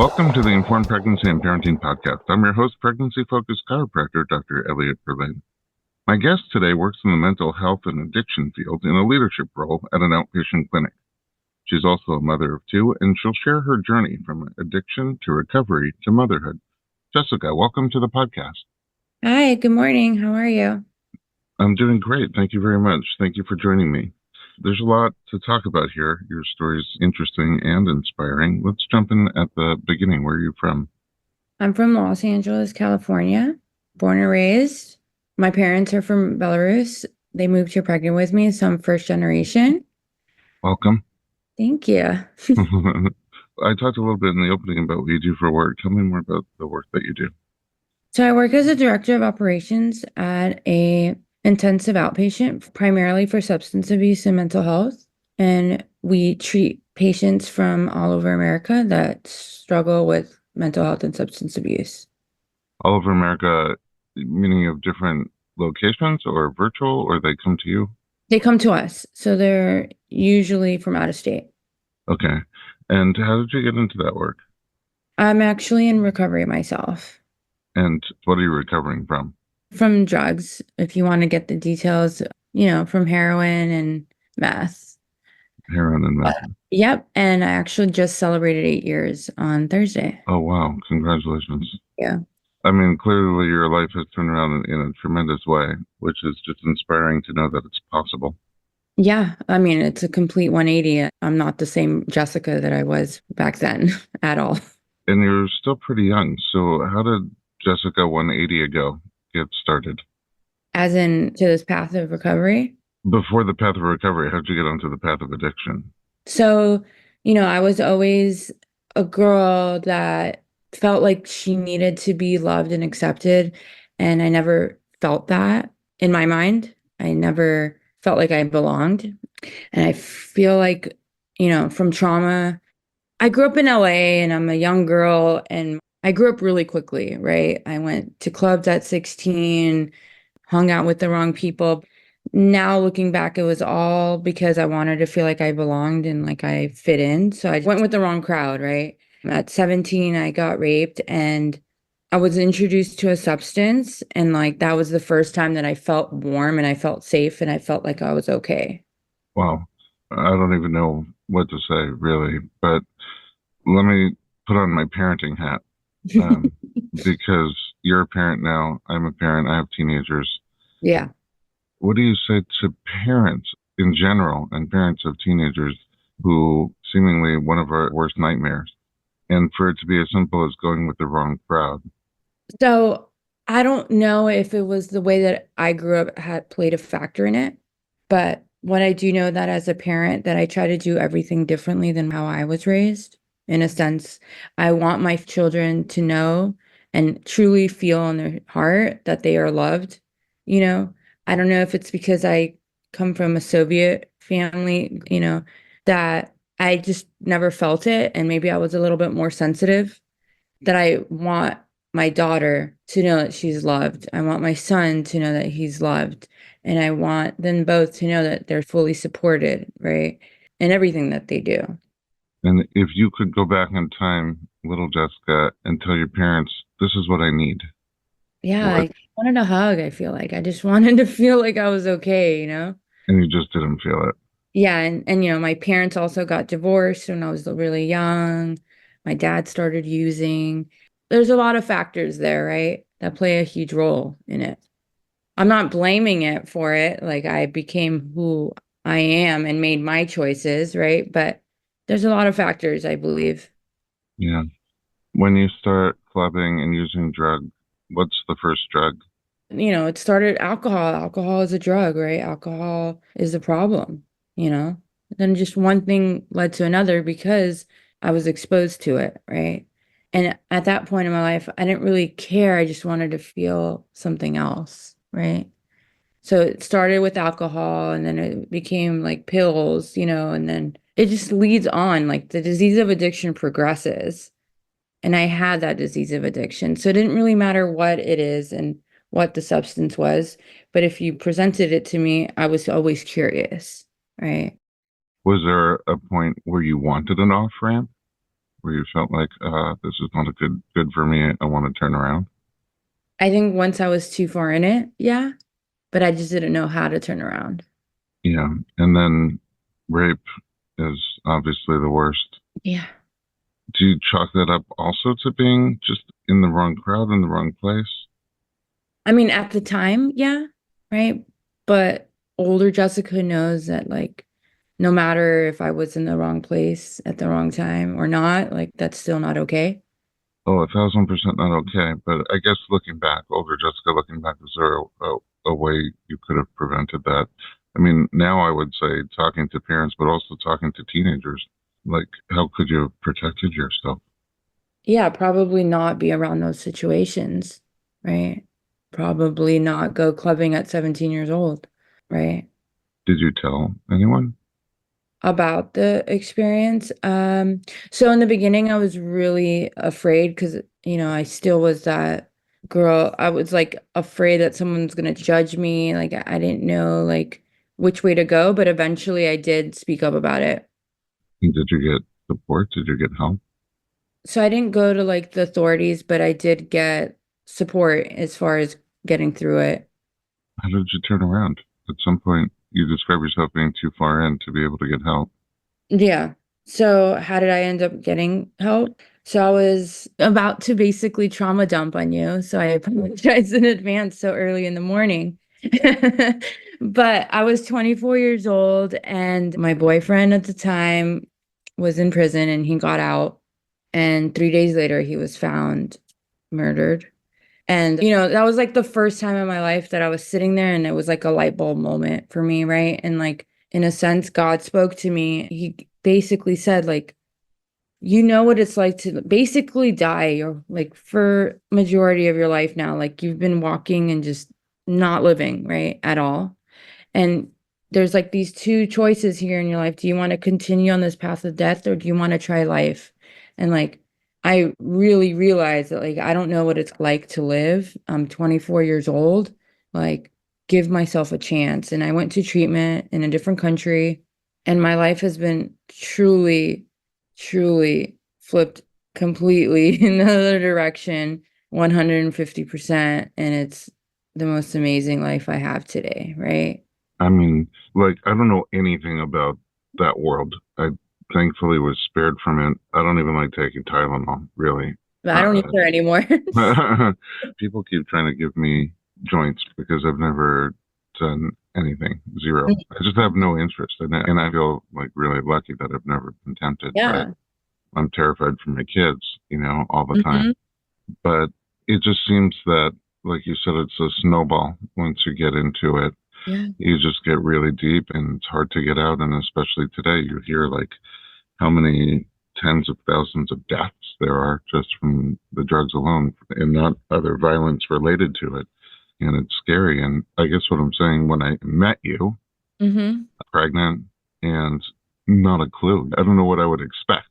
Welcome to the Informed Pregnancy and Parenting Podcast. I'm your host, pregnancy-focused chiropractor, Dr. Elliot Berlin. My guest today works in the mental health and addiction field in a leadership role at an outpatient clinic. She's also a mother of two, and she'll share her journey from addiction to recovery to motherhood. Jessica, welcome to the podcast. Hi, good morning. How are you? I'm doing great. Thank you very much. Thank you for joining me. There's a lot to talk about here. Your story's interesting and inspiring. Let's jump in at the beginning. Where are you from? I'm from Los Angeles, California, born and raised. My parents are from Belarus. They moved here pregnant with me, so I'm first generation. Welcome. Thank you. I talked a little bit in the opening about what you do for work. Tell me more about the work that you do. So I work as a director of operations at a intensive outpatient, primarily for substance abuse and mental health. And we treat patients from all over America that struggle with mental health and substance abuse. All over America, meaning of different locations or virtual, or they come to you? They come to us, so they're usually from out of state. Okay. And how did you get into that work? I'm actually in recovery myself. And what are you recovering from? From drugs, if you want to get the details, from heroin and meth. Heroin and meth. Yep. And I actually just celebrated 8 years on Thursday. Oh, wow. Congratulations. Yeah. I mean, clearly your life has turned around in a tremendous way, which is just inspiring to know that it's possible. Yeah. I mean, it's a complete 180. I'm not the same Jessica that I was back then at all. And you're still pretty young. So how did Jessica 180 ago get started? As in to this path of recovery? Before the path of recovery, how'd you get onto the path of addiction? So, I was always a girl that felt like she needed to be loved and accepted. And I never felt that in my mind. I never felt like I belonged. And I feel like, from trauma, I grew up in LA and I'm a young girl and I grew up really quickly, right? I went to clubs at 16, hung out with the wrong people. Now looking back, it was all because I wanted to feel like I belonged and like I fit in. So I went with the wrong crowd, right? At 17, I got raped and I was introduced to a substance. And like that was the first time that I felt warm and I felt safe and I felt like I was okay. Wow. I don't even know what to say, really. But let me put on my parenting hat because you're a parent now. I'm a parent. I have teenagers. Yeah. What do you say to parents in general and parents of teenagers who seemingly one of our worst nightmares? And for it to be as simple as going with the wrong crowd. So I don't know if it was the way that I grew up had played a factor in it, but what I do know that as a parent that I try to do everything differently than how I was raised. In a sense, I want my children to know and truly feel in their heart that they are loved. You know, I don't know if it's because I come from a Soviet family, that I just never felt it. And maybe I was a little bit more sensitive that I want my daughter to know that she's loved. I want my son to know that he's loved. And I want them both to know that they're fully supported, right? In everything that they do. And if you could go back in time, little Jessica, and tell your parents, this is what I need. Yeah, What? I wanted a hug, I feel like. I just wanted to feel like I was okay. And you just didn't feel it. Yeah, and my parents also got divorced when I was really young. My dad started using. There's a lot of factors there, right? That play a huge role in it. I'm not blaming it for it. Like I became who I am and made my choices, right? But there's a lot of factors, I believe. Yeah. When you start clubbing and using drugs, what's the first drug? It started alcohol. Alcohol is a drug, right? Alcohol is a problem, you know? Then just one thing led to another because I was exposed to it, right? And at that point in my life, I didn't really care. I just wanted to feel something else, right? So it started with alcohol and then it became like pills, and then it just leads on. Like the disease of addiction progresses. And I had that disease of addiction. So it didn't really matter what it is and what the substance was. But if you presented it to me, I was always curious, right? Was there a point where you wanted an off ramp? where you felt like, this is not a good for me. I want to turn around? I think once I was too far in it, yeah, but I just didn't know how to turn around. Yeah. And then rape is obviously the worst. Yeah. Do you chalk that up also to being just in the wrong crowd, in the wrong place? I mean, at the time, yeah, right? But older Jessica knows that, like, no matter if I was in the wrong place at the wrong time or not, like, that's still not okay. Oh, 1,000% not okay. But I guess looking back, older Jessica, looking back, is there a way you could have prevented that? I mean, now I would say talking to parents, but also talking to teenagers. Like, how could you have protected yourself? Yeah, probably not be around those situations, right? Probably not go clubbing at 17 years old, right? Did you tell anyone? About the experience. So in the beginning, I was really afraid because, I still was that girl. I was like afraid that someone's gonna judge me. Like I didn't know like which way to go, but eventually I did speak up about it. Did you get support? Did you get help? So I didn't go to like the authorities, but I did get support as far as getting through it. How did you turn around? At some point, you describe yourself being too far in to be able to get help. Yeah. So how did I end up getting help? So I was about to basically trauma dump on you. So I apologize in advance so early in the morning. But I was 24 years old and my boyfriend at the time was in prison and he got out. And 3 days later, he was found murdered. And, that was like the first time in my life that I was sitting there and it was like a light bulb moment for me, right? And like, in a sense, God spoke to me. He basically said, like, you know what it's like to basically die or like for majority of your life now. Like you've been walking and just not living, right? At all. And there's like these two choices here in your life. Do you want to continue on this path of death or do you want to try life? And like, I really realized that like, I don't know what it's like to live. I'm 24 years old. Like, give myself a chance. And I went to treatment in a different country. And my life has been truly, truly flipped completely in another direction, 150%. And it's the most amazing life I have today, right? I mean, like, I don't know anything about that world. I thankfully was spared from it. I don't even like taking Tylenol, really. But I don't Uh, either anymore. People keep trying to give me joints because I've never done anything, zero. I just have no interest in it. And I feel like really lucky that I've never been tempted, but Yeah. I'm terrified for my kids, all the time. Hmm. But it just seems that, like you said, it's a snowball. Once you get into it, Yeah. you just get really deep and it's hard to get out. And especially today, you hear like how many tens of thousands of deaths there are just from the drugs alone and not other violence related to it. And it's scary. And I guess what I'm saying, when I met you, Hmm. pregnant and not a clue, I don't know what I would expect,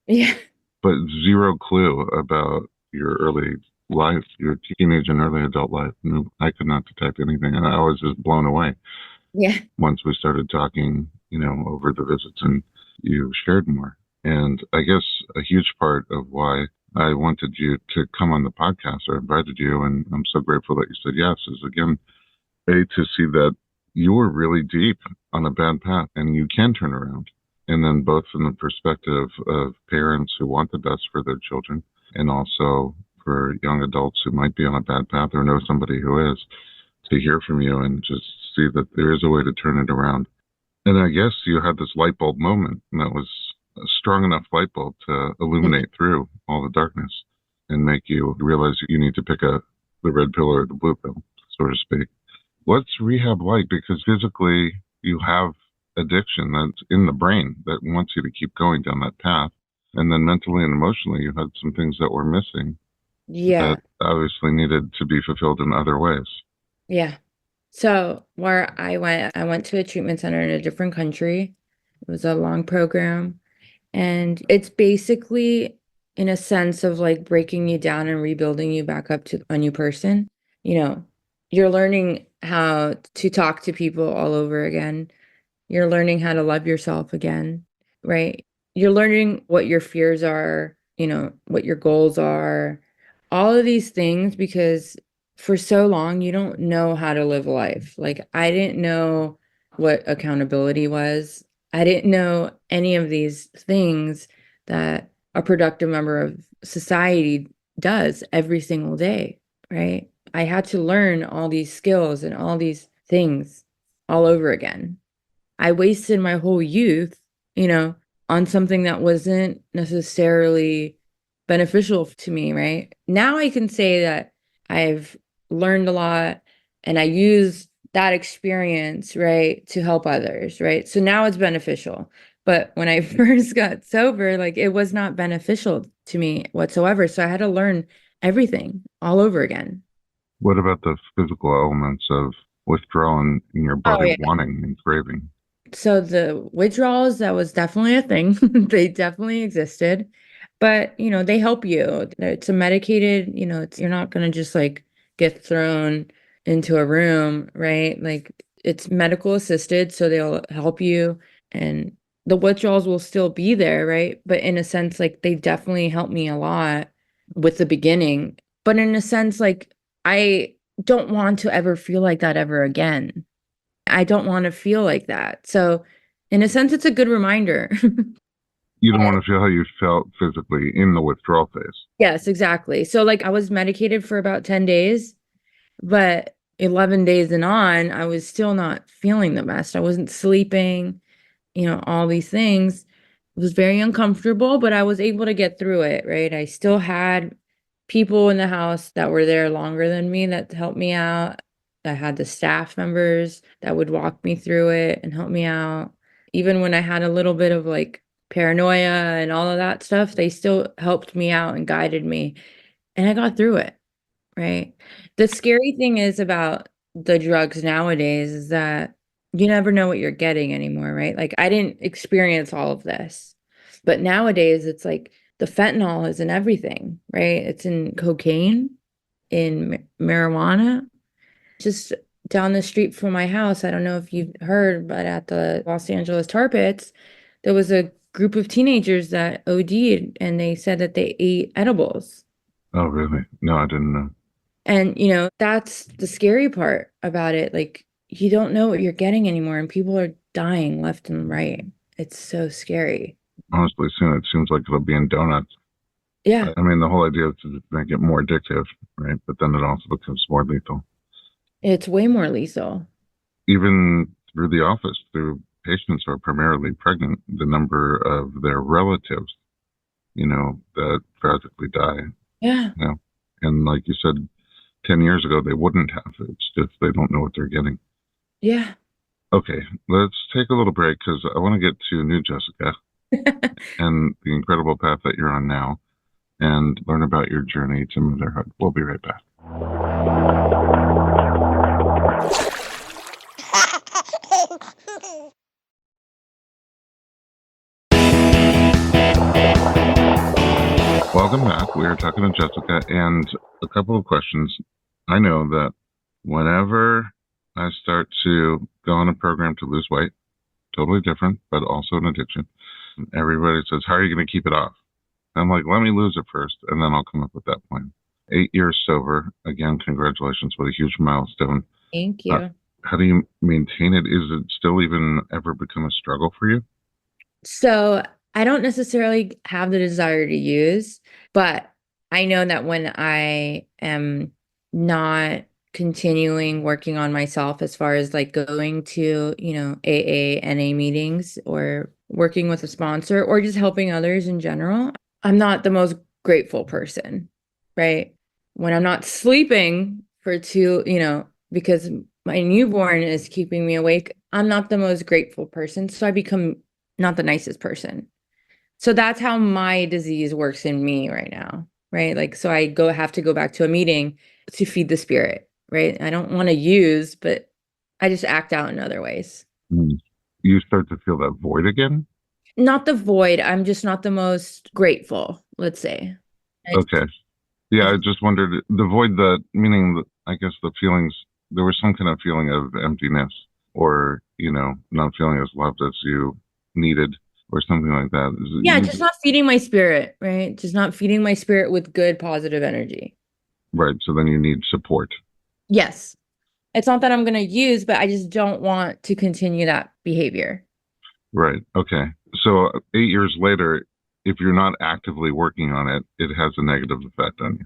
Yeah. but zero clue about your early life, your teenage and early adult life. No, I could not detect anything. And I was just blown away Yeah. once we started talking, over the visits and you shared more. And I guess a huge part of why I wanted you to come on the podcast or invited you, and I'm so grateful that you said yes, is again, to see that you were really deep on a bad path and you can turn around. And then both from the perspective of parents who want the best for their children and also for young adults who might be on a bad path or know somebody who is, to hear from you and just see that there is a way to turn it around. And I guess you had this light bulb moment that was a strong enough light bulb to illuminate through all the darkness and make you realize you need to pick the red pill or the blue pill, so to speak. What's rehab like? Because physically you have addiction that's in the brain that wants you to keep going down that path. And then mentally and emotionally, you had some things that were missing that Yeah. obviously needed to be fulfilled in other ways. Yeah. So where I went to a treatment center in a different country. It was a long program. And it's basically in a sense of like breaking you down and rebuilding you back up to a new person. You know, you're learning how to talk to people all over again. You're learning how to love yourself again, right? you're learning what your fears are, what your goals are, all of these things, because for so long you don't know how to live life. Like, I didn't know what accountability was. I didn't know any of these things that a productive member of society does every single day, right? I had to learn all these skills and all these things all over again. I wasted my whole youth, you know, on something that wasn't necessarily beneficial to me, right? Now I can say that I've learned a lot and I use that experience, right, to help others, right? So now it's beneficial. But when I first got sober, like, it was not beneficial to me whatsoever. So I had to learn everything all over again. What about the physical elements of withdrawal in your Oh, body yeah. wanting and craving? So the withdrawals, that was definitely a thing. They definitely existed. But, they help you. It's a medicated, you're not going to just like get thrown into a room, right? Like, it's medical assisted, so they'll help you, and the withdrawals will still be there, right? But in a sense, like, they definitely helped me a lot with the beginning. But in a sense, like, I don't want to ever feel like that ever again. I don't wanna feel like that. So, in a sense, it's a good reminder. You don't want to feel how you felt physically in the withdrawal phase. Yes, exactly. So, like, I was medicated for about 10 days, but 11 days and on, I was still not feeling the best. I wasn't sleeping, all these things. It was very uncomfortable, but I was able to get through it, right? I still had people in the house that were there longer than me that helped me out. I had the staff members that would walk me through it and help me out. Even when I had a little bit of like paranoia and all of that stuff, they still helped me out and guided me. And I got through it, right? The scary thing is about the drugs nowadays is that you never know what you're getting anymore, right? Like, I didn't experience all of this, but nowadays it's like the fentanyl is in everything, right? It's in cocaine, in marijuana. Just down the street from my house, I don't know if you've heard, but at the Los Angeles Tar Pits, there was a group of teenagers that OD'd, and they said that they ate edibles. Oh, really? No, I didn't know. And, that's the scary part about it. Like, you don't know what you're getting anymore, and people are dying left and right. It's so scary. Honestly, soon it seems like it'll be in donuts. Yeah. I mean, the whole idea is to make it more addictive, right? But then it also becomes more lethal. It's way more lethal. Even through the office, through patients who are primarily pregnant, the number of their relatives, that tragically die, Yeah. and like you said, 10 years ago, they wouldn't have. It's just they don't know what they're getting. Yeah. Okay, let's take a little break because I want to get to new Jessica and the incredible path that you're on now and learn about your journey to motherhood. We'll be right back. Welcome back. We are talking to Jessica, and a couple of questions. I know that whenever I start to go on a program to lose weight, totally different, but also an addiction, everybody says, how are you going to keep it off? I'm like, let me lose it first, and then I'll come up with that plan. 8 years sober. Again, congratulations. What a huge milestone. Thank you. How do you maintain it? Is it still even ever become a struggle for you? So I don't necessarily have the desire to use, but I know that when I am not continuing working on myself as far as like going to, AA, NA meetings or working with a sponsor or just helping others in general, I'm not the most grateful person, right? When I'm not sleeping for two, because my newborn is keeping me awake, I'm not the most grateful person. So I become not the nicest person. So that's how my disease works in me right now, right? Like, so I have to go back to a meeting to feed the spirit, right? I don't want to use, but I just act out in other ways. Mm. You start to feel that void again? Not the void. I'm just not the most grateful, let's say. Okay. Yeah, I just wondered the void, meaning, I guess the feelings, there was some kind of feeling of emptiness or, not feeling as loved as you needed. or something like that. Yeah, just not feeding my spirit, right? Just not feeding my spirit with good, positive energy. Right. So then you need support. Yes. It's not that I'm going to use, but I just don't want to continue that behavior. Right. Okay. So 8 years later, if you're not actively working on it, it has a negative effect on you.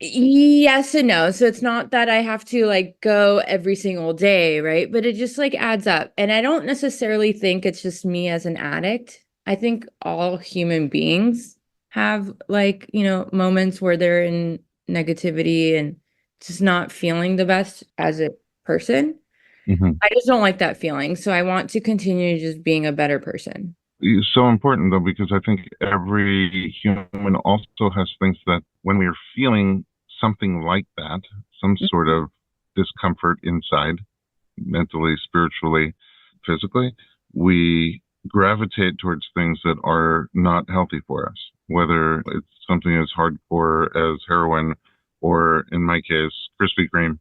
Yes and no. So it's not that I have to like go every single day, right? But it just like adds up. And I don't necessarily think it's just me as an addict. I think all human beings have like, moments where they're in negativity and just not feeling the best as a person. Hmm. I just don't like that feeling. So I want to continue just being a better person. It's so important though, because I think every human also has things that when we're feeling something like that, some sort of discomfort inside, mentally, spiritually, physically, we gravitate towards things that are not healthy for us, whether it's something as hardcore as heroin, or in my case, Krispy Kreme,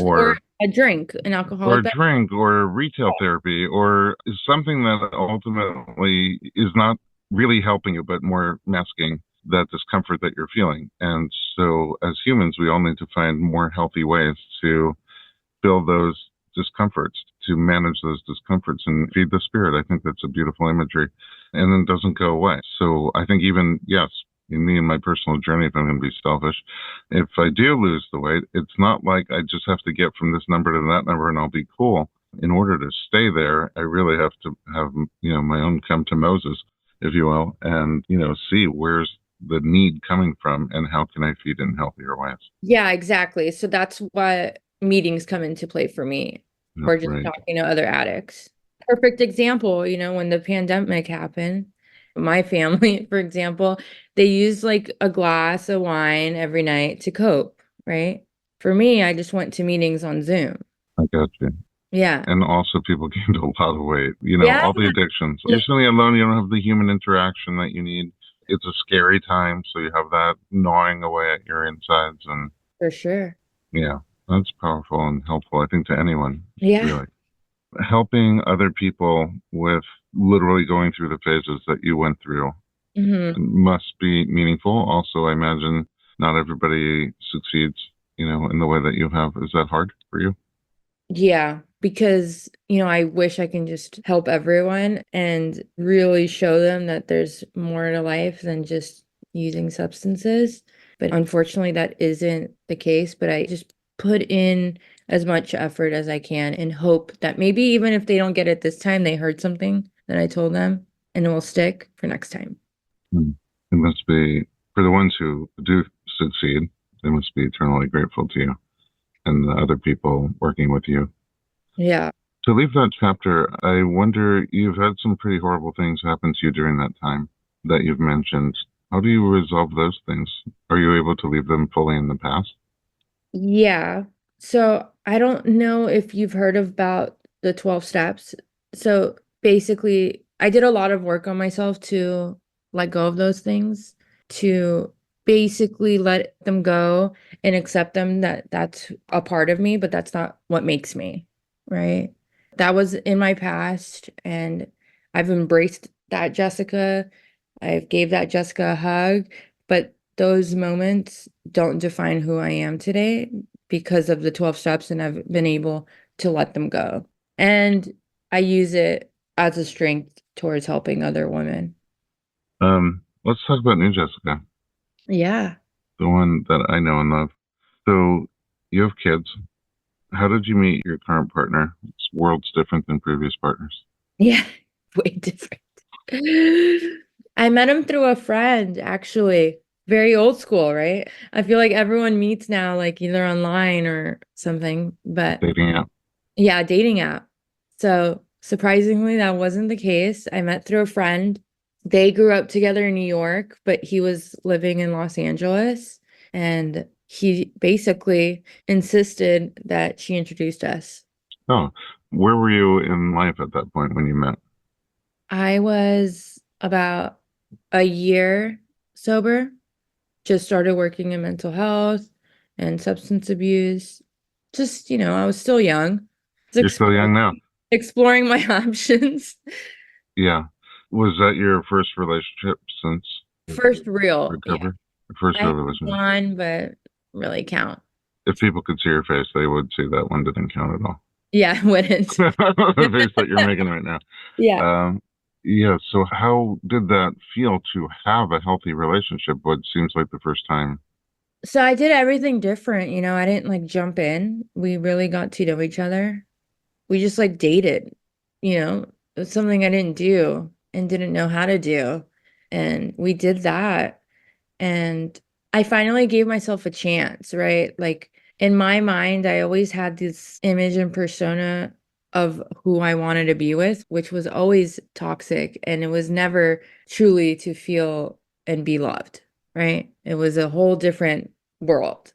Or or a drink, an or alcoholic a beverage. drink or retail therapy or something that ultimately is not really helping you, but more masking that discomfort that you're feeling. And so as humans, we all need to find more healthy ways to fill those discomforts, to manage those discomforts and feed the spirit. I think that's a beautiful imagery, and then doesn't go away. So I think even, yes, in me and my personal journey, if I'm going to be selfish, if I do lose the weight, it's not like I just have to get from this number to that number and I'll be cool. In order to stay there, I really have to have, my own come to Moses, if you will, and, see where's the need coming from and how can I feed in healthier ways. Yeah, exactly. So that's what meetings come into play for me, Yeah, or just right. talking to other addicts. Perfect example, when the pandemic happened, my family, for example, they used like a glass of wine every night to cope, right? For me, I just went to meetings on Zoom. I got you. Yeah. And also people gained a lot of weight, Yeah. all the addictions. You're sitting alone, you don't have the human interaction that you need. It's a scary time, so you have that gnawing away at your insides. And For sure. yeah, that's powerful and helpful, I think, to anyone, Yeah. really. Helping other people with literally going through the phases that you went through Hmm. must be meaningful. Also, I imagine not everybody succeeds, in the way that you have. Is that hard for you? Yeah, because, I wish I can just help everyone and really show them that there's more to life than just using substances. But unfortunately, that isn't the case. But I just put in as much effort as I can and hope that maybe even if they don't get it this time, they heard something that I told them and it will stick for next time. Hmm. It must be, for the ones who do succeed, they must be eternally grateful to you and the other people working with you. Yeah. To leave that chapter, I wonder, you've had some pretty horrible things happen to you during that time that you've mentioned. How do you resolve those things? Are you able to leave them fully in the past? Yeah. So I don't know if you've heard about the 12 steps. So basically, I did a lot of work on myself to let go of those things, to basically let them go and accept them that that's a part of me, but that's not what makes me, right? That was in my past and I've embraced that Jessica. I've gave that Jessica a hug, but those moments don't define who I am today because of the 12 steps, and I've been able to let them go. And I use it as a strength towards helping other women. Let's talk about New Jessica, Yeah. the one that I know and love. So you have kids. How did you meet your current partner? It's worlds different than previous partners. Yeah. Way different. I met him through a friend, actually. Very old school, right? I feel like everyone meets now, like either online or something, but Dating app. yeah, dating app. So surprisingly, that wasn't the case. I met through a friend. They grew up together in New York, but he was living in Los Angeles. And he basically insisted that she introduced us. Oh, where were you in life at that point when you met? I was about a year sober, just started working in mental health and substance abuse. Just, I was still young. You're still young now. Exploring my options. Yeah. Was that your first relationship since First real, yeah. recovery? First I real had relationship. one, but really count. If people could see your face, they would see that one didn't count at all. Yeah, I wouldn't. The face that you're making right now. Yeah. Um, yeah. So how did that feel to have a healthy relationship? What seems like the first time. So I did everything different, I didn't like jump in. We really got to know each other. We just like dated, It was something I didn't do and didn't know how to do. And we did that. And I finally gave myself a chance, right? Like in my mind, I always had this image and persona of who I wanted to be with, which was always toxic. And it was never truly to feel and be loved, right? It was a whole different world.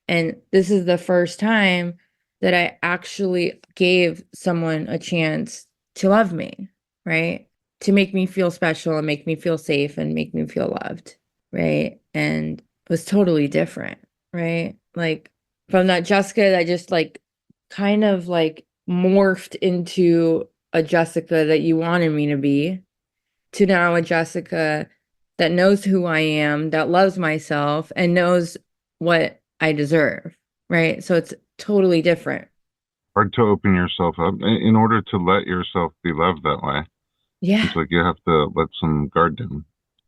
And this is the first time that I actually gave someone a chance to love me, right? To make me feel special and make me feel safe and make me feel loved, right? And it was totally different, right? Like from that Jessica that just like kind of like morphed into a Jessica that you wanted me to be, to now a Jessica that knows who I am, that loves myself, and knows what I deserve, right? So it's totally different. Hard to open yourself up in order to let yourself be loved that way. Yeah. It's like you have to let some guard down.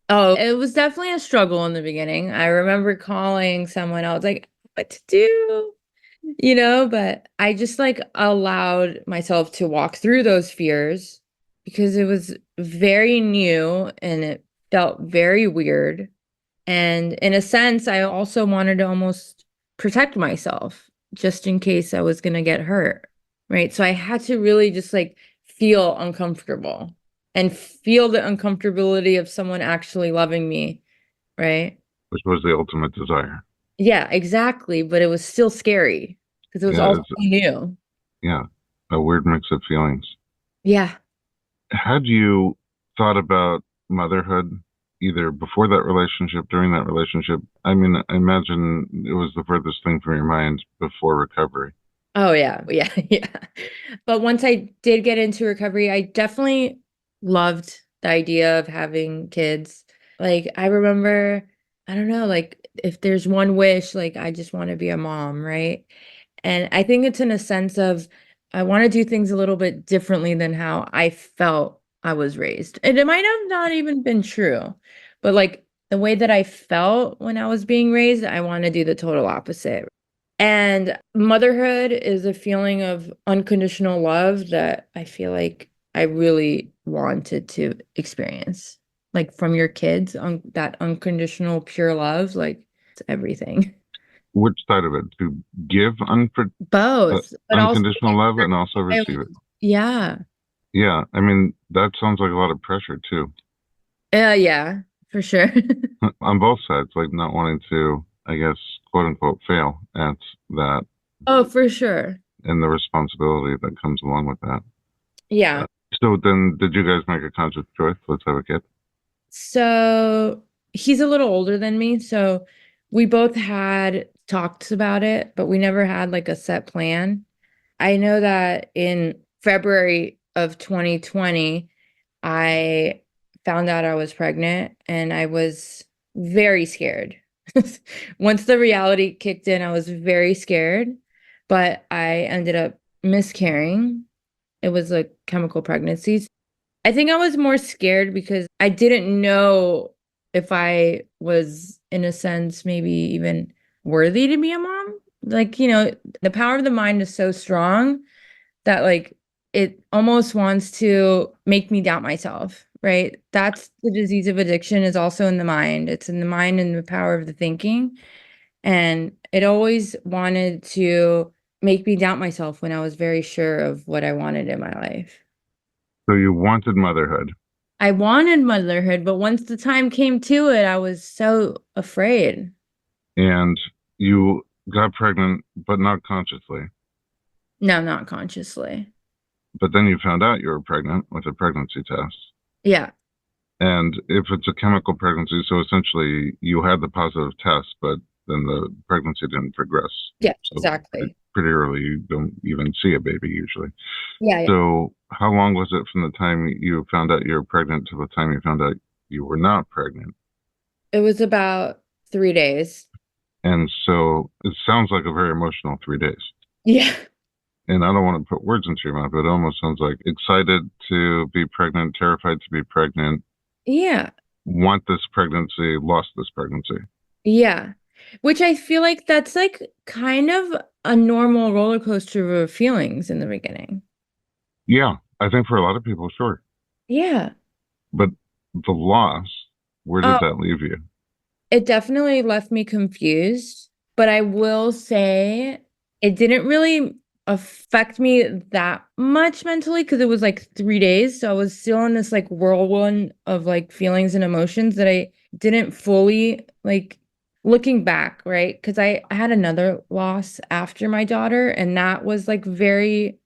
Oh, it was definitely a struggle in the beginning. I remember calling someone, I was like, what to do? But I just like allowed myself to walk through those fears because it was very new and it felt very weird. And in a sense, I also wanted to almost protect myself just in case I was going to get hurt. Right. So I had to really just like feel uncomfortable and feel the uncomfortability of someone actually loving me. Right. Which was the ultimate desire. Yeah, exactly. But it was still scary because it was Yeah, all new. yeah, a weird mix of feelings. Yeah. Had you thought about motherhood either before that relationship, during that relationship? I mean, I imagine it was the furthest thing from your mind before recovery. Oh yeah, yeah, yeah. But once I did get into recovery, I definitely loved the idea of having kids. Like I remember, I don't know, like if there's one wish, like I just want to be a mom, right? And I think it's in a sense of I want to do things a little bit differently than how I felt I was raised. And it might have not even been true, but like the way that I felt when I was being raised, I want to do the total opposite. And motherhood is a feeling of unconditional love that I feel like I really wanted to experience. Like from your kids, that unconditional pure love, like it's everything. Which side of it? To give Both, but also unconditional like love and also child. receive it? Yeah. Yeah, I mean, that sounds like a lot of pressure too, Yeah, for sure. on both sides, like not wanting to, I guess, quote unquote, fail at that Oh, for sure. and the responsibility that comes along with that. Yeah. So then, did you guys make a conscious choice? Let's have a kid. So he's a little older than me, so we both had talks about it, but we never had like a set plan. I know that in February of 2020, I found out I was pregnant and I was very scared. Once the reality kicked in, I was very scared, but I ended up miscarrying. It was a chemical pregnancy. I think I was more scared because I didn't know if I was, in a sense, maybe even worthy to be a mom. Like, the power of the mind is so strong that, like, it almost wants to make me doubt myself, right? That's the disease of addiction, is also in the mind. It's in the mind and the power of the thinking. And it always wanted to make me doubt myself when I was very sure of what I wanted in my life. So you wanted motherhood, I wanted motherhood, but once the time came to it, I was so afraid. and you got pregnant, but not consciously. No, not consciously. But then you found out you were pregnant with a pregnancy test. Yeah. And if it's a chemical pregnancy, so essentially you had the positive test, but then the pregnancy didn't progress. Yes, So exactly. pretty early. You don't even see a baby usually. Yeah, yeah. So how long was it from the time you found out you were pregnant to the time you found out you were not pregnant? It was about 3 days. And so it sounds like a very emotional 3 days. Yeah. And I don't want to put words into your mouth, but it almost sounds like excited to be pregnant, terrified to be pregnant, Yeah. want this pregnancy, lost this pregnancy. Yeah. Which I feel like that's like kind of a normal roller coaster of feelings in the beginning. Yeah, I think for a lot of people, sure. Yeah. But the loss, where did Oh, that leave you? it definitely left me confused, but I will say it didn't really affect me that much mentally because it was like 3 days. So I was still in this like whirlwind of like feelings and emotions that I didn't fully like looking back, right? Because I had another loss after my daughter, and that was like very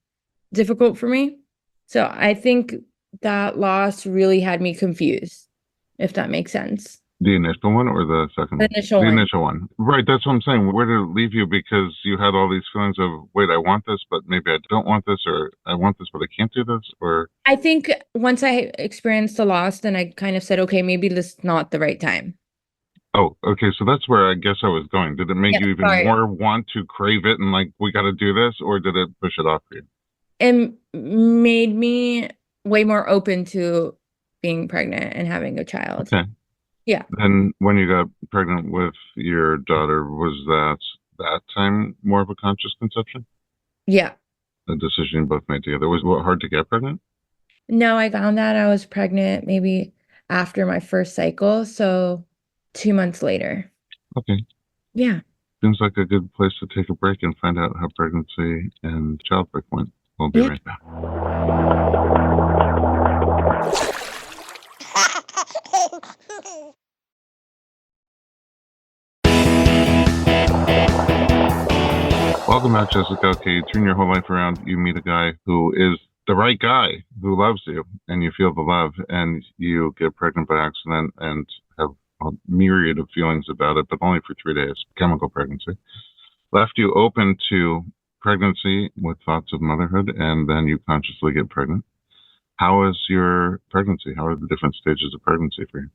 difficult for me. So I think that loss really had me confused, if that makes sense. The initial one or the second The one? initial The one. initial one. Right, that's what I'm saying. Where did it leave you? Because you had all these feelings of, wait, I want this, but maybe I don't want this, or I want this, but I can't do this, or, I think once I experienced the loss, then I kind of said, okay, maybe this is not the right time. oh, okay, so that's where I guess I was going. Did it make Yeah, you even sorry. more want to crave it and like, we got to do this, or did it push it off for you? It made me way more open to being pregnant and having a child. Okay. Yeah. Then when you got pregnant with your daughter, was that time more of a conscious conception? Yeah. A decision you both made together? Was it hard to get pregnant? No, I found that I was pregnant maybe after my first cycle. So 2 months later. Okay. Yeah. Seems like a good place to take a break and find out how pregnancy and childbirth went. We'll be Yeah. right back. Welcome back, Jessica. Okay, you turn your whole life around. You meet a guy who is the right guy, who loves you, and you feel the love, and you get pregnant by accident and have a myriad of feelings about it, but only for 3 days. Chemical pregnancy. Left you open to pregnancy with thoughts of motherhood, and then you consciously get pregnant. How is your pregnancy? How are the different stages of pregnancy for you?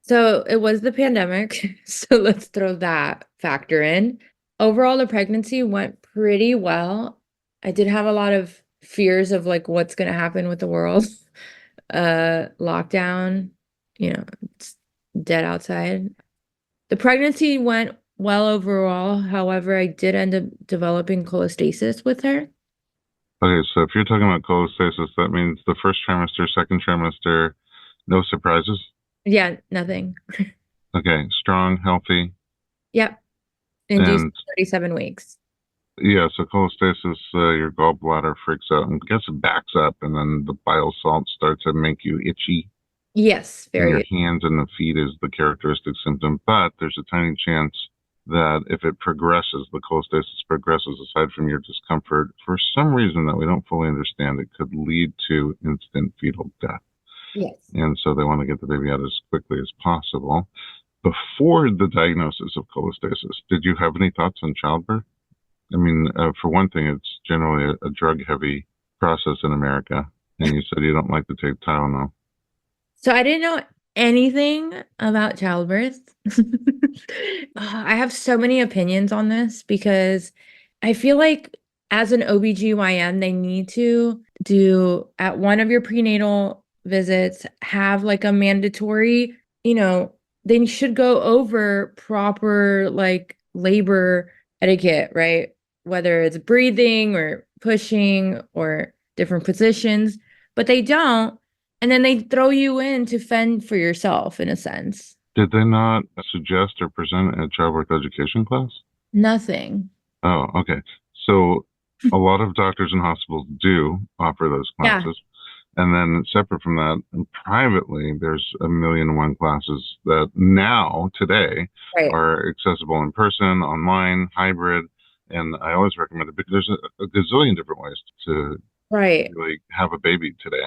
So it was the pandemic. So let's throw that factor in. Overall, the pregnancy went pretty well. I did have a lot of fears of like what's going to happen with the world. Lockdown, it's dead outside. The pregnancy went well overall. However, I did end up developing cholestasis with her. Okay, so if you're talking about cholestasis, that means the first trimester, second trimester, no surprises. Yeah, nothing. Okay, strong, healthy, Yep. Induced and 37 weeks. yeah, so cholestasis, your gallbladder freaks out and gets backs up, and then the bile salts start to make you itchy Yes, in your very. hands and the feet is the characteristic symptom. But there's a tiny chance that if it progresses, the cholestasis progresses aside from your discomfort, for some reason that we don't fully understand, it could lead to instant fetal death. Yes. And so they want to get the baby out as quickly as possible. Before the diagnosis of cholestasis, did you have any thoughts on childbirth? I mean, for one thing, it's generally a drug-heavy process in America, and you said you don't like to take Tylenol. So I didn't know anything about childbirth. I have so many opinions on this because I feel like as an OBGYN, they need to do at one of your prenatal visits, have like a mandatory, they should go over proper like labor etiquette, right? Whether it's breathing or pushing or different positions, but they don't. And then they throw you in to fend for yourself in a sense. Did they not suggest or present a childbirth education class? Nothing. Oh, okay. So a lot of doctors and hospitals do offer those Yeah, classes. And then separate from that, privately, there's a million and one classes that now, today, right, are accessible in person, online, hybrid. And I always recommend it because there's a gazillion different ways to right. really have a baby today.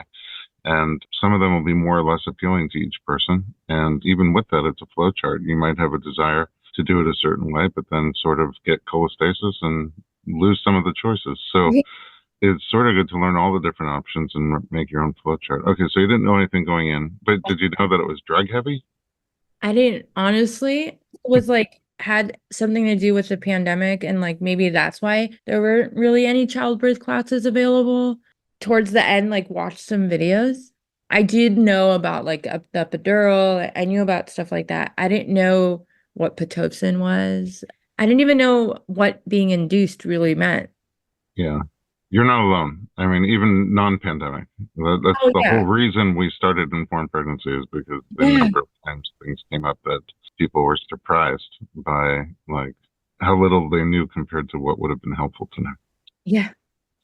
And some of them will be more or less appealing to each person. And even with that, it's a flow chart. You might have a desire to do it a certain way, but then sort of get cholestasis and lose some of the choices. So Yeah. it's sort of good to learn all the different options and make your own flow chart. Okay, so you didn't know anything going in, but did you know that it was drug heavy? I didn't honestly, it was like had something to do with the pandemic, and like maybe that's why there weren't really any childbirth classes available. Towards the end, like watched some videos. I did know about like the epidural. I knew about stuff like that. I didn't know what Pitocin was. I didn't even know what being induced really meant. Yeah. You're not alone. I mean, even non-pandemic. That's Oh the whole yeah. reason we started informed pregnancy is because the Yeah. number of times things came up that people were surprised by like how little they knew compared to what would have been helpful to know. Yeah.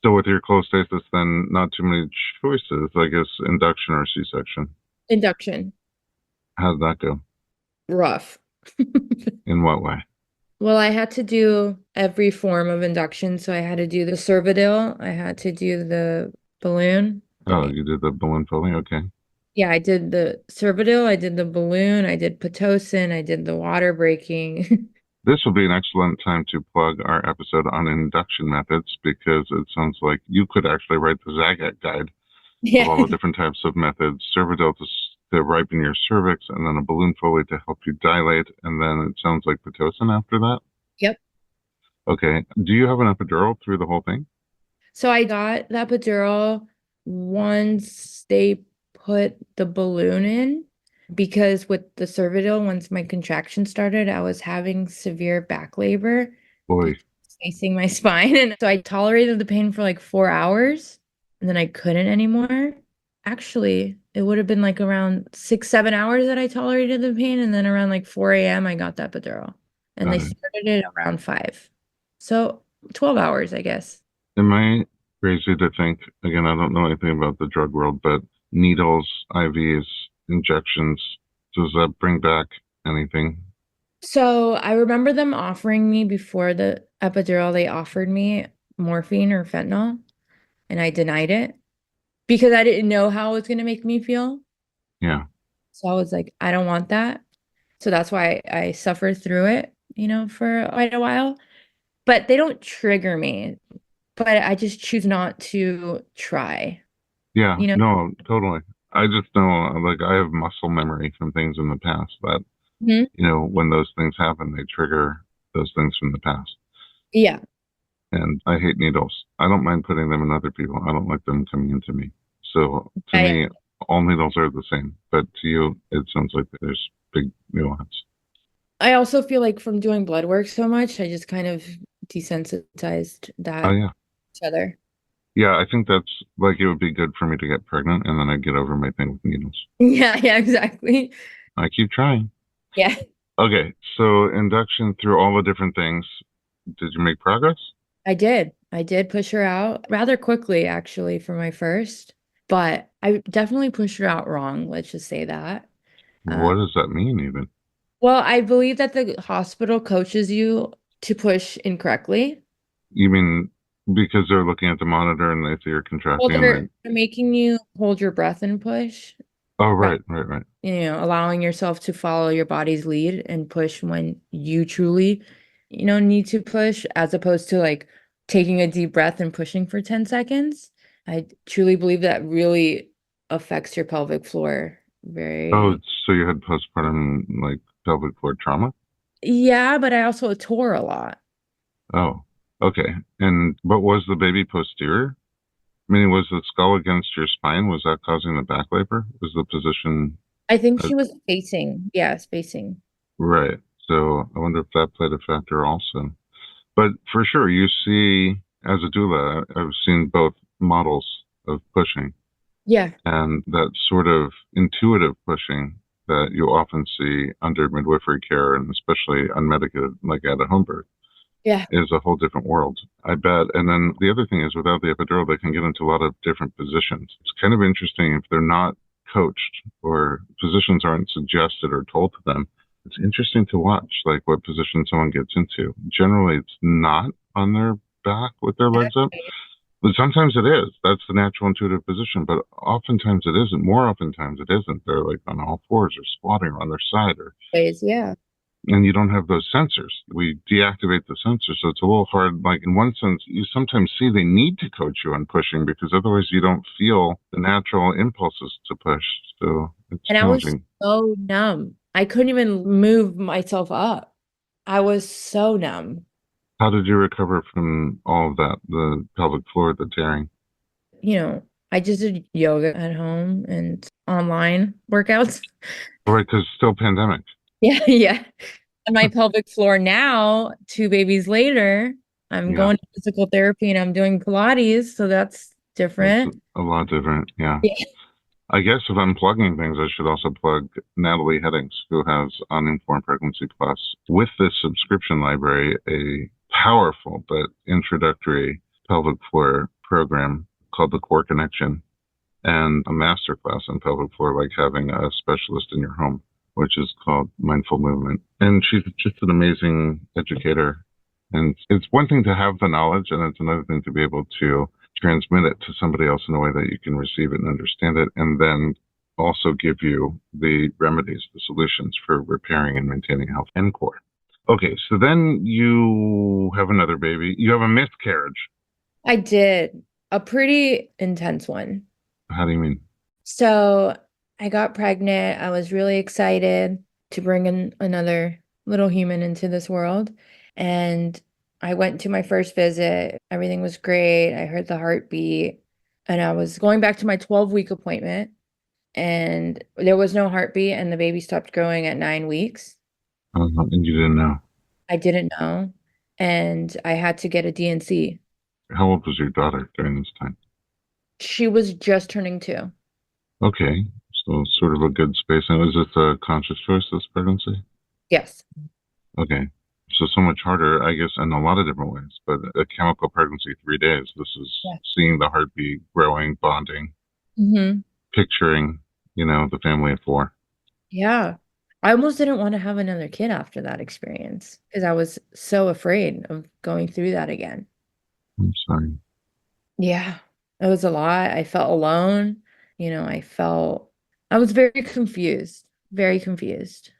So with your cholestasis, then not too many choices. I guess induction or C-section. Induction. How did that go? Rough. In what way? Well, I had to do every form of induction. So I had to do the Cervidil, I had to do the balloon. Oh, you did the balloon filling? Okay. Yeah, I did the Cervidil, I did the balloon, I did Pitocin, I did the water breaking. This will be an excellent time to plug our episode on induction methods because it sounds like you could actually write the Zagat guide of Yeah. all the different types of methods. Cervidil to ripen your cervix, and then a balloon Foley to help you dilate, and then it sounds like Pitocin after that. Yep. Okay. Do you have an epidural through the whole thing? So I got that epidural once they put the balloon in, because with the Cervidil, once my contraction started, I was having severe back labor Boy, because it's facing my spine. And so I tolerated the pain for like 4 hours and then I couldn't anymore. Actually, it would have been like around 6, 7 hours that I tolerated the pain. And then around like 4 a.m., I got that epidural. And got they it. started it around 5. So 12 hours, I guess. Am I crazy to think, again, I don't know anything about the drug world, but needles, IVs, injections, does that bring back anything? So I remember them offering me before the epidural, they offered me morphine or fentanyl, and I denied it because I didn't know how it was going to make me feel. Yeah. So I was like, I don't want that. So that's why I suffered through it, for quite a while. But they don't trigger me, but I just choose not to try, Yeah, you know? no, totally. I just know, like, I have muscle memory from things in the past that, Mhm. when those things happen, they trigger those things from the past. Yeah. And I hate needles. I don't mind putting them in other people. I don't like them coming into me. So to I, me, all needles are the same. But to you, it sounds like there's big nuance. I also feel like from doing blood work so much, I just kind of desensitized Oh, that yeah. each other. Yeah, I think that's like it would be good for me to get pregnant and then I'd get over my thing with needles. Yeah, yeah, exactly. I keep trying. Yeah, Okay, so induction through all the different things. Did you make progress? I did. I did push her out rather quickly, actually, for my first, but I definitely pushed her out wrong. Let's just say that. What does that mean, even? Well, I believe that the hospital coaches you to push incorrectly. You mean because they're looking at the monitor and they see you're Well, contracting and they're making you hold your breath and push, oh, ra- right, right, right. allowing yourself to follow your body's lead and push when you truly, need to push, as opposed to like taking a deep breath and pushing for 10 seconds. I truly believe that really affects your pelvic floor Oh, very. so you had postpartum like pelvic floor trauma? Yeah, but I also tore a lot. Oh, okay. And but was the baby posterior? I mean, was the skull against your spine? Was that causing the back labor? Was the position I think uh, she was facing. Yeah, spacing. right? So I wonder if that played a factor also. But for sure, you see, as a doula, I've seen both models of pushing. Yeah, And that sort of intuitive pushing that you often see under midwifery care and especially unmedicated, like at a home birth, yeah. is a whole different world, I bet. And then the other thing is without the epidural, they can get into a lot of different positions. It's kind of interesting if they're not coached or positions aren't suggested or told to them. It's interesting to watch, like what position someone gets into. Generally, it's not on their back with their legs up. Exactly. But sometimes it is. That's the natural intuitive position. But oftentimes it isn't. More oftentimes it isn't. They're like on all fours or squatting or on their side or Ways, yeah. and you don't have those sensors. We deactivate the sensors, so it's a little hard. Like in one sense, you sometimes see they need to coach you on pushing because otherwise you don't feel the natural impulses to push. So it's And I was challenging. so numb. I couldn't even move myself up. I was so numb. How did you recover from all of that? The pelvic floor, the tearing? You know, I just did yoga at home and online workouts. Right, because still pandemic. Yeah, yeah. And my pelvic floor now, 2 babies later, I'm Yeah, going to physical therapy and I'm doing Pilates, so that's that's different. a lot different. Yeah. Yeah. I guess if I'm plugging things, I should also plug Natalie Headings, who has Uninformed Pregnancy Plus. With this subscription library, a powerful but introductory pelvic floor program called the Core Connection, and a masterclass on pelvic floor, like having a specialist in your home, which is called Mindful Movement. And she's just an amazing educator. And it's one thing to have the knowledge, and it's another thing to be able to transmit it to somebody else in a way that you can receive it and understand it, and then also give you the remedies, the solutions for repairing and maintaining health and core. Okay, so then you have another baby. You have a miscarriage. I did a pretty intense one. How do you mean? So I got pregnant. I was really excited to bring in another little human into this world. And I went to my first visit. Everything was great. I heard the heartbeat. And I was going back to my 12-week appointment, and there was no heartbeat, and the baby stopped growing at 9 weeks. And you didn't know. I didn't know. And I had to get a DNC. How old was your daughter during this time? She was just turning 2. Okay, so sort of a good space. And is this a conscious choice, this pregnancy? Yes. Okay, so much harder, I guess, in a lot of different ways. But a chemical pregnancy, 3 days. This is Yeah. seeing the heartbeat, growing, bonding, Hmm. picturing, the family of 4. Yeah. I almost didn't want to have another kid after that experience because I was so afraid of going through that again. I'm sorry. Yeah. It was a lot. I felt alone. I was very confused, very confused.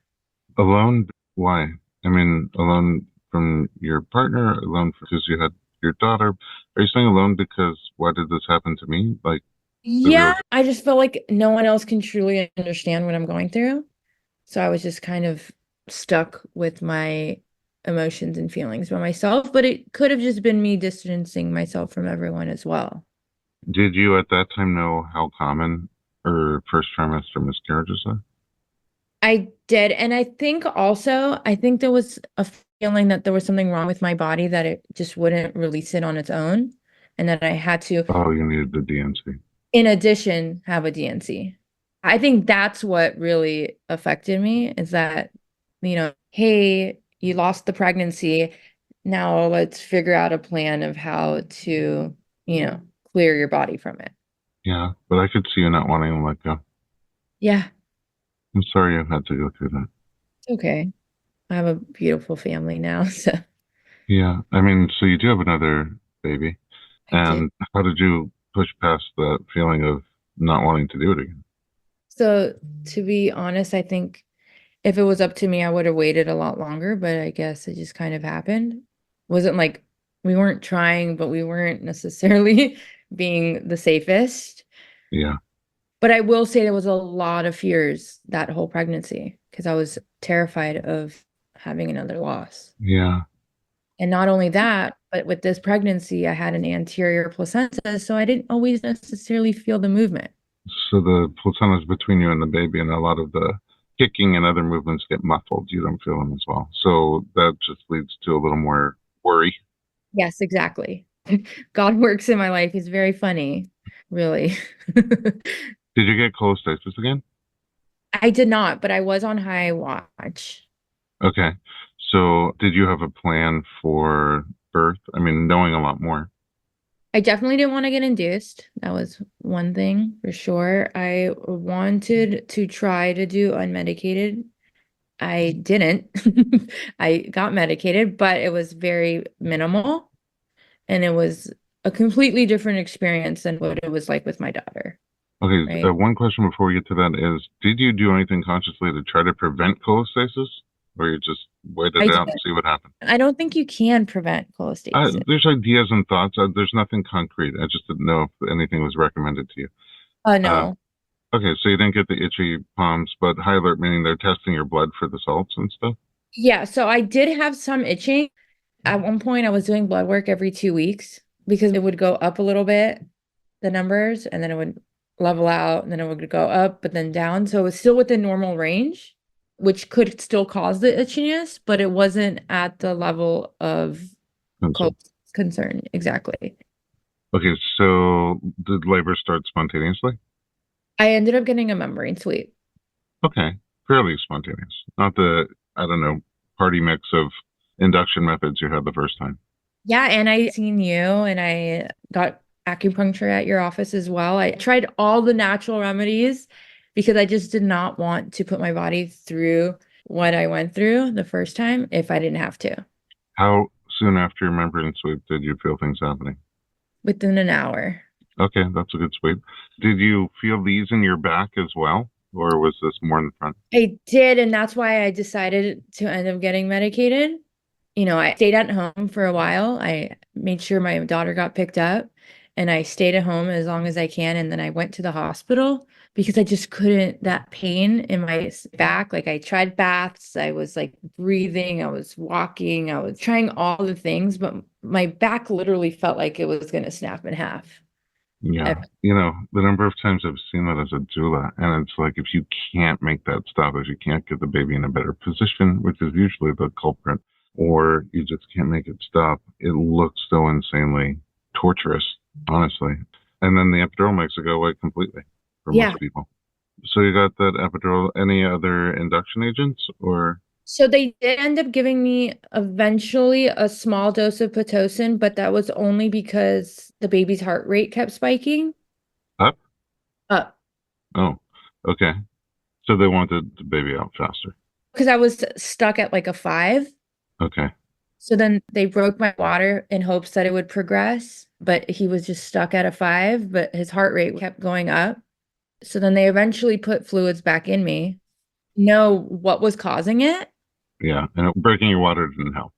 Alone? Why? I mean, alone from your partner, alone because you had your daughter. Are you saying alone because why did this happen to me? Like the Yeah, real. I just felt like no one else can truly understand what I'm going through. So I was just kind of stuck with my emotions and feelings by myself, but it could have just been me distancing myself from everyone as well. Did you at that time know how common or first trimester miscarriages are? I did. And I think there was a feeling that there was something wrong with my body, that it just wouldn't release it on its own. And that I had to, Oh, you needed the DNC. in addition, have a DNC. I think that's what really affected me, is that, hey, you lost the pregnancy. Now let's figure out a plan of how to, you know, clear your body from it. Yeah, but I could see you not wanting to let go. Yeah, I'm sorry you had to go through that. it's okay. I have a beautiful family now, so Yeah, I mean, so you do have another baby, I did. and how did you push past that feeling of not wanting to do it again? So to be honest, I think if it was up to me, I would have waited a lot longer, but I guess it just kind of happened. Wasn't like we weren't trying, but we weren't necessarily being the safest. Yeah, But I will say there was a lot of fears that whole pregnancy because I was terrified of having another loss. yeah. And not only that, but with this pregnancy, I had an anterior placenta, so I didn't always necessarily feel the movement. So the placenta is between you and the baby, and a lot of the kicking and other movements get muffled. You don't feel them as well. So that just leads to a little more worry. Yes, exactly. God works in my life. He's very funny, really. Did you get cholestasis again? I did not, but I was on high watch. Okay. So did you have a plan for birth? I mean, knowing a lot more. I definitely didn't want to get induced. That was one thing for sure. I wanted to try to do unmedicated. I didn't. I got medicated, but it was very minimal, and it was a completely different experience than what it was like with my daughter, Okay, right? one question before we get to that is, did you do anything consciously to try to prevent cholestasis? or you just waited I it did. out and see what happened? I don't think you can prevent cholestasis. There's ideas and thoughts. There's nothing concrete. I just didn't know if anything was recommended to you. Uh, No. okay, so you didn't get the itchy palms, but high alert meaning they're testing your blood for the salts and stuff. Yeah, so I did have some itching. At one point, I was doing blood work every 2 weeks because it would go up a little bit, the numbers, and then it would level out, and then it would go up, but then down. So it was still within normal range, which could still cause the itchiness, but it wasn't at the level of And so, close concern. Exactly. okay, so did labor start spontaneously? I ended up getting a membrane sweep. Okay, fairly spontaneous. Not the, I don't know, party mix of induction methods you had the first time. Yeah, and I seen you and I got acupuncture at your office as well. I tried all the natural remedies because I just did not want to put my body through what I went through the first time if I didn't have to. How soon after your membrane sweep did you feel things happening? Within an hour. Okay, that's a good sweep. Did you feel these in your back as well, or was this more in the front? I did, and that's why I decided to end up getting medicated. I stayed at home for a while. I made sure my daughter got picked up and I stayed at home as long as I can. And then I went to the hospital because I just couldn't, that pain in my back. Like I tried baths, I was like breathing, I was walking, I was trying all the things, but my back literally felt like it was going to snap in half. Yeah, Ev- the number of times I've seen that as a doula, and it's like if you can't make that stop, if you can't get the baby in a better position, which is usually the culprit, or you just can't make it stop, it looks so insanely torturous, honestly. And then the epidural makes it go away completely for Yeah. most people. So you got that epidural. Any other induction agents or So they did end up giving me eventually a small dose of Pitocin, but that was only because the baby's heart rate kept spiking up? up. Oh, okay. So they wanted the baby out faster. Because I was stuck at like a 5. Okay. So then they broke my water in hopes that it would progress, but he was just stuck at a 5, but his heart rate kept going up. So then they eventually put fluids back in me. Know what was causing it? Yeah. And breaking your water didn't help.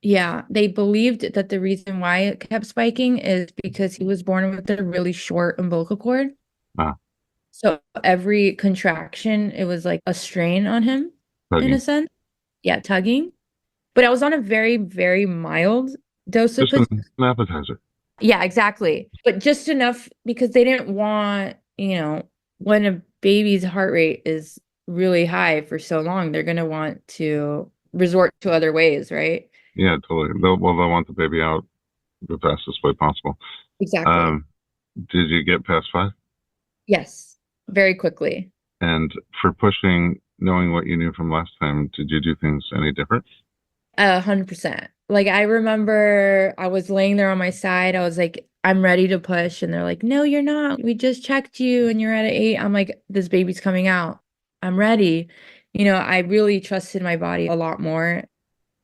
Yeah, they believed that the reason why it kept spiking is because he was born with a really short umbilical cord. Ah, So every contraction, it was like a strain on him in a tugging. sense. Yeah, tugging. But I was on a very, very mild dose of Just an appetizer. Yeah, exactly. But just enough because they didn't want, when a baby's heart rate is really high for so long, they're going to want to resort to other ways, right? Yeah, totally. They'll want the baby out the fastest way possible. Exactly. Um, did you get past 5? Yes, very quickly. And for pushing, knowing what you knew from last time, did you do things any different? 100%. Like I remember I was laying there on my side. I was like, I'm ready to push. And they're like, no, you're not. We just checked you and you're at an 8. I'm like, this baby's coming out. I'm ready. I really trusted my body a lot more.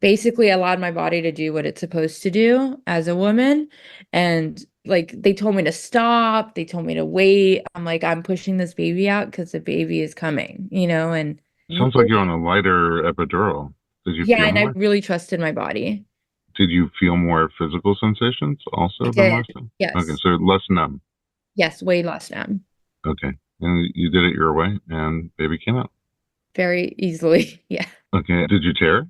Basically allowed my body to do what it's supposed to do as a woman. And like they told me to stop, they told me to wait. I'm like, I'm pushing this baby out because the baby is coming, and Sounds like you're on really, a lighter epidural. Did you yeah, feel and I more? really trusted my body. Did you feel more physical sensations I also than did. last time? Okay, Yes. so less numb. Yes, way less now. Okay. And you did it your way and baby came out. Very easily. Yeah. Okay. Did you tear?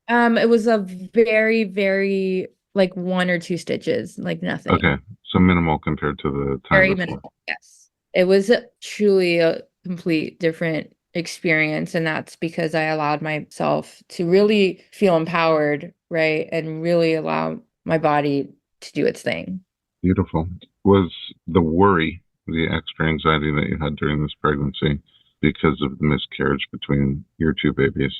It was a very, very like 1 or 2 stitches, like nothing. Okay. So minimal compared to the time Very before. minimal. Yes. It was truly a complete different experience. And that's because I allowed myself to really feel empowered, right? And really allow my body to do its thing. Beautiful. Was the worry, the extra anxiety that you had during this pregnancy because of the miscarriage between your two babies,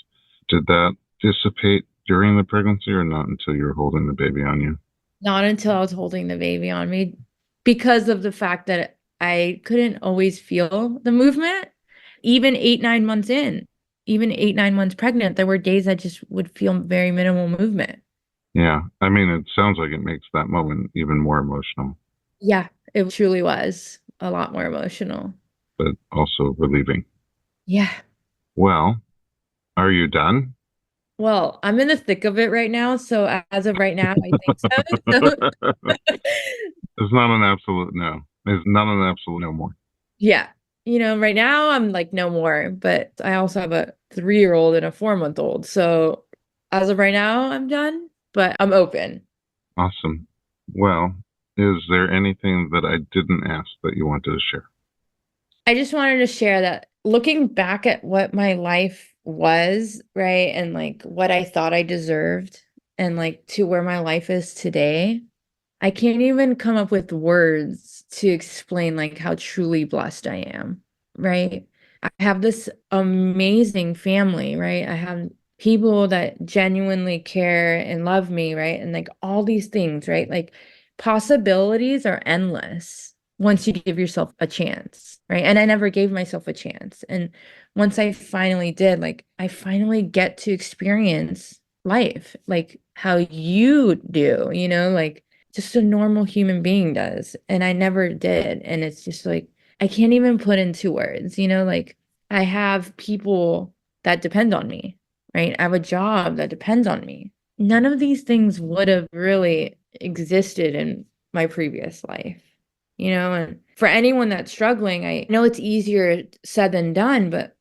did that dissipate during the pregnancy or not until you were holding the baby on you? Not until I was holding the baby on me because of the fact that I couldn't always feel the movement. Even 8, 9 months in, even 8, 9 months pregnant, there were days I just would feel very minimal movement. Yeah. I mean, it sounds like it makes that moment even more emotional, Yeah, it truly was a lot more emotional. but also relieving. Yeah. Well, are you done? Well, I'm in the thick of it right now. So as of right now, I think so. It's not an absolute no. It's not an absolute no more. Yeah. Right now I'm like no more, but I also have a 3-year-old and a 4-month-old. So as of right now, I'm done, but I'm open. Awesome. Well, is there anything that I didn't ask that you wanted to share? I just wanted to share that looking back at what my life was, right, and like what I thought I deserved, and like to where my life is today, I can't even come up with words to explain like how truly blessed I am, right? I have this amazing family, right? I have people that genuinely care and love me, right? And like all these things, right? Like possibilities are endless once you give yourself a chance, right? And I never gave myself a chance. And once I finally did, like I finally get to experience life like how you do, like just a normal human being does. And I never did. And it's just like, I can't even put into words, like I have people that depend on me, right? I have a job that depends on me. None of these things would have really existed in my previous life, and for anyone that's struggling, I know it's easier said than done, but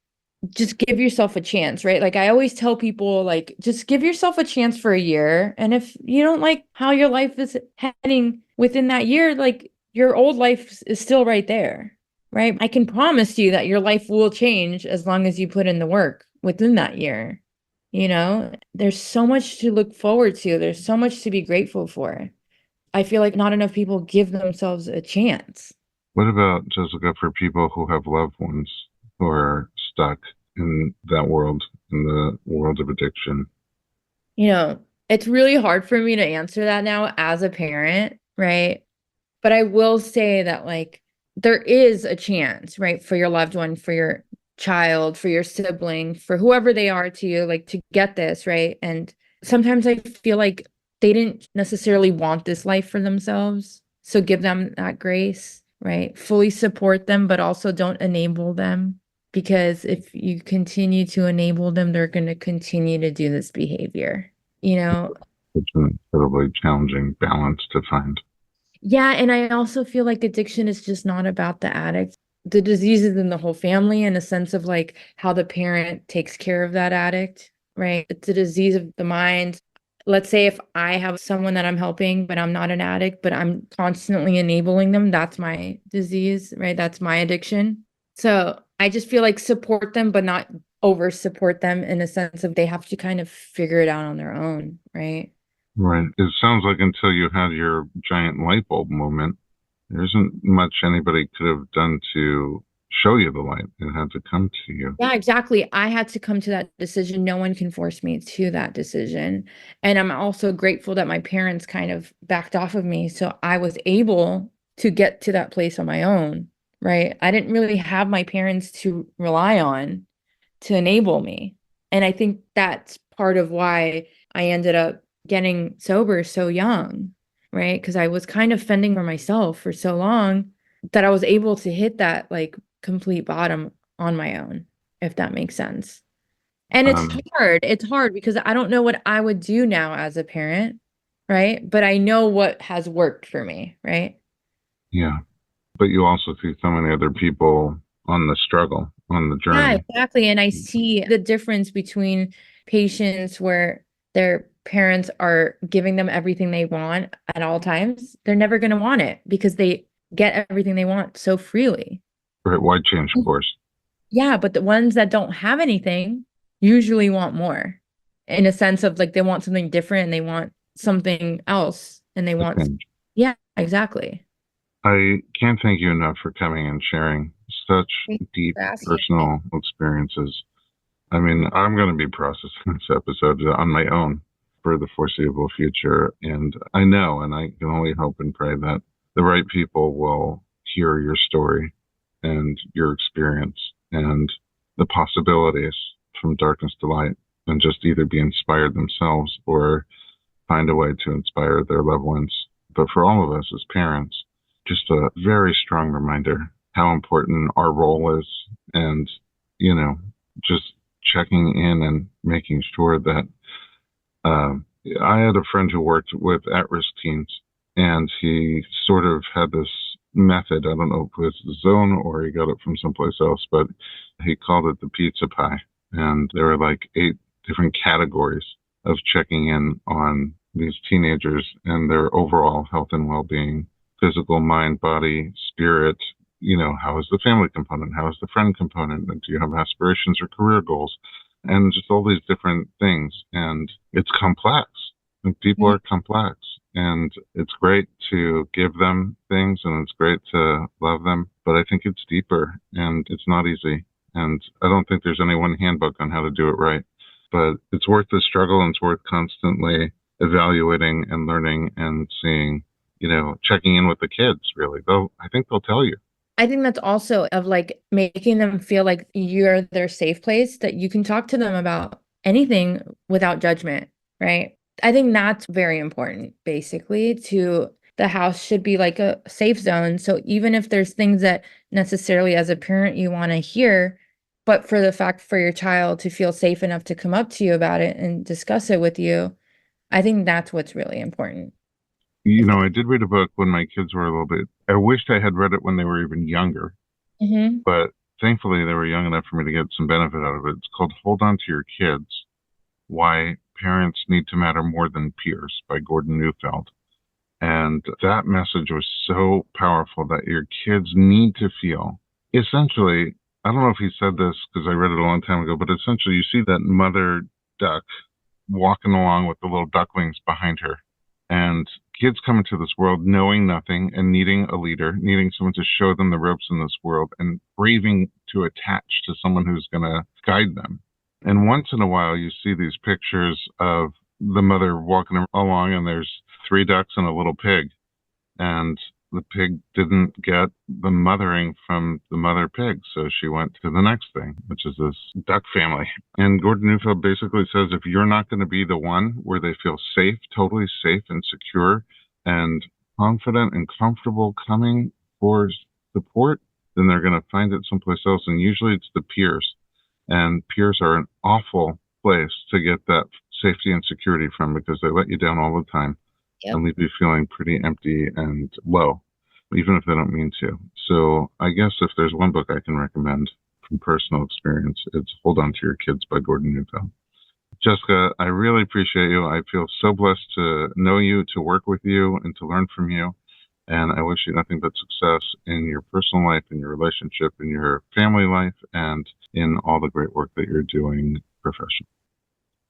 just give yourself a chance, right? Like I always tell people, like, just give yourself a chance for a year. And if you don't like how your life is heading within that year, like your old life is still right there, right? I can promise you that your life will change as long as you put in the work within that year. There's so much to look forward to, there's so much to be grateful for. I feel like not enough people give themselves a chance. What about, Jessica, for people who have loved ones who are stuck in that world, in the world of addiction? You know, it's really hard for me to answer that now as a parent, right? But I will say that, like, there is a chance, right, for your loved one, for your child, for your sibling, for whoever they are to you, like, to get this, right? And sometimes I feel like they didn't necessarily want this life for themselves. So give them that grace, right? Fully support them, but also don't enable them. Because if you continue to enable them, they're going to continue to do this behavior, you know? It's an incredibly challenging balance to find. Yeah, and I also feel like addiction is just not about the addict. The disease is in the whole family in a sense of like how the parent takes care of that addict, right? It's a disease of the mind. Let's say if I have someone that I'm helping, but I'm not an addict, but I'm constantly enabling them, that's my disease, right? That's my addiction. So I just feel like support them, but not over support them in a sense of they have to kind of figure it out on their own, right? Right. It sounds like until you had your giant light bulb moment, there isn't much anybody could have done to show you the light. It had to come to you. Yeah, exactly. I had to come to that decision. No one can force me to that decision. And I'm also grateful that my parents kind of backed off of me. So I was able to get to that place on my own, right? I didn't really have my parents to rely on to enable me. And I think that's part of why I ended up getting sober so young, right? Because I was kind of fending for myself for so long that I was able to hit that like complete bottom on my own, if that makes sense. And it's Um, hard. It's hard because I don't know what I would do now as a parent, right? But I know what has worked for me, right? yeah. But you also see so many other people on the struggle, on the Yeah, journey. exactly. And I see the difference between patients where their parents are giving them everything they want at all times. They're never going to want it because they get everything they want so freely. Right. Why change course? Yeah, but the ones that don't have anything usually want more in a sense of like they want something different and they want something else and they To want, change. yeah, exactly. I can't thank you enough for coming and sharing such Thank you deep for asking. personal experiences. I mean, I'm going to be processing this episode on my own for the foreseeable future. And I know, and I can only hope and pray that the right people will hear your story and your experience and the possibilities from darkness to light and just either be inspired themselves or find a way to inspire their loved ones. But for all of us as parents, just a very strong reminder how important our role is and, you know, just checking in and making sure that I had a friend who worked with at-risk teens, and he sort of had this method. I don't know if it was his own or he got it from someplace else, but he called it the pizza pie. And there were like 8 different categories of checking in on these teenagers and their overall health and well-being, physical, mind, body, spirit. How is the family component? How is the friend component? And do you have aspirations or career goals? And just all these different things. And it's complex. And people are complex. And it's great to give them things and it's great to love them. But I think it's deeper and it's not easy. And I don't think there's any one handbook on how to do it right. But it's worth the struggle and it's worth constantly evaluating and learning and seeing, checking in with the kids, really. I think they'll tell you. I think that's also of like making them feel like you're their safe place, that you can talk to them about anything without judgment, right? I think that's very important, basically, the house should be like a safe zone. So even if there's things that necessarily as a parent you want to hear, but for the fact for your child to feel safe enough to come up to you about it and discuss it with you, I think that's what's really important. I did read a book when my kids were a little bit, I wished I had read it when they were even younger, but thankfully they were young enough for me to get some benefit out of it. It's called Hold On to Your Kids, Why Parents Need to Matter More Than Peers by Gordon Neufeld. And that message was so powerful that your kids need to feel, essentially, I don't know if he said this because I read it a long time ago, but essentially you see that mother duck walking along with the little ducklings behind her. And kids come into this world knowing nothing and needing a leader, needing someone to show them the ropes in this world and craving to attach to someone who's going to guide them. And once in a while, you see these pictures of the mother walking along and there's 3 ducks and a little pig. And the pig didn't get the mothering from the mother pig. So she went to the next thing, which is this duck family. And Gordon Neufeld basically says, if you're not going to be the one where they feel safe, totally safe and secure and confident and comfortable coming for support, then they're going to find it someplace else. And usually it's the peers. And peers are an awful place to get that safety and security from because they let you down all the time. Yep. And leave you feeling pretty empty and low, even if they don't mean to. So I guess if there's one book I can recommend from personal experience, it's Hold On to Your Kids by Gordon Neufeld. Jessica, I really appreciate you. I feel so blessed to know you, to work with you, and to learn from you. And I wish you nothing but success in your personal life, in your relationship, in your family life, and in all the great work that you're doing professionally.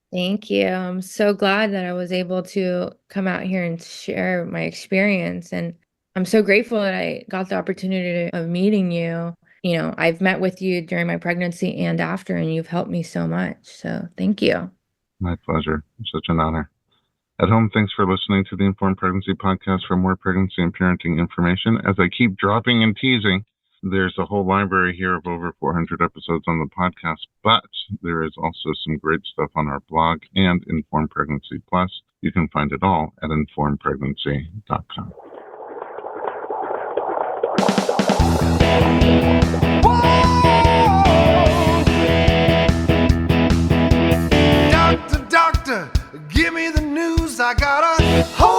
Thank you. I'm so glad that I was able to come out here and share my experience. And I'm so grateful that I got the opportunity of meeting you. I've met with you during my pregnancy and after, and you've helped me so much. So thank you. My pleasure. It's such an honor. At home, thanks for listening to the Informed Pregnancy Podcast. For more pregnancy and parenting information, as I keep dropping and teasing, there's a whole library here of over 400 episodes on the podcast, but there is also some great stuff on our blog and Informed Pregnancy Plus. You can find it all at informedpregnancy.com. Doctor, give me the news. I got a whole